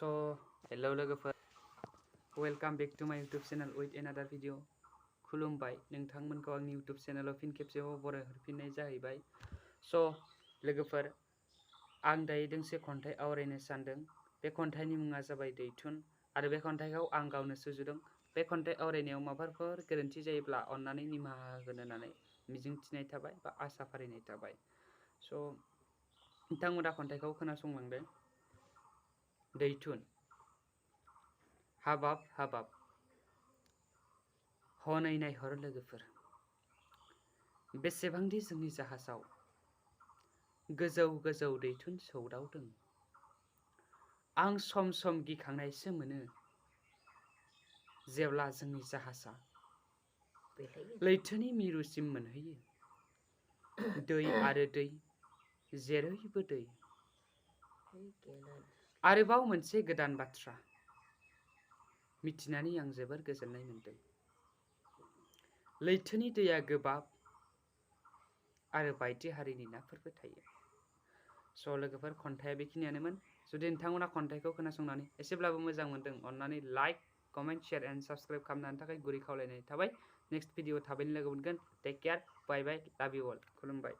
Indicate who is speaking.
Speaker 1: So, hello लोगोफोर, welcome back to my YouTube channel with another video. खुलुमबाय नोंथांमोनखौ आंनि YouTube चेनेलाव फिन खेबसेबाव बरायहरफिननाय जाहैबाय। So, लोगोफोर, आं दायो दोंसे खन्थाइ आवरायनो सानदों। बे खन्थाइनि मुङा जाबाय दैथुन आरो बे खन्थाइखौ आं गावनो सुजुदों। बे खन्थाइ आवरायनायाव माबाफोर गोरोन्थि जायोब्ला अन्नानै निमाहा होगोन होननानै मिजिंथिनाय थाबाय बा आसा फारिनाय थाबाय। So, नोंथांमोना खन्थाइखौ खोनासंलांदो। दैथुन। हाबाब हाबाब हनै नायहर लोगोफोर, बेसेबांदि जोंनि जाहाजाव गोजौ गोजौ दैथुन सौदावदों। आं सम सम गिखांनायसो मोनो जेब्ला जोंनि जाहाजा लैथोनि मिरुसिम मोनहैयो। दै आरो दै, जेरैबो दै। आरोबाव मोनसे गोदान बाथ्रा मिथिनानै आं जोबोर गोजोननाय मोनदों। लैथोनि दैया गोबाब आरो बायदि हारिनि नाफोरबो थायो। स' लोगोफोर, खन्थाइया बेखिनियानोमोन। जुदि नोंथांमोना खन्थाइखौ खोनासंनानै एसेब्लाबो मोजां मोनदों, अन्नानै like, comment, share and subscribe खालामनायनि थाखाय गुरै खावलायनाय थाबाय। नेक्स्ट भिडिअ थाबैनो लोगो मोनगोन। टेक केयार, बाय बाय, लाभ इउ अल, खुलुमबाय।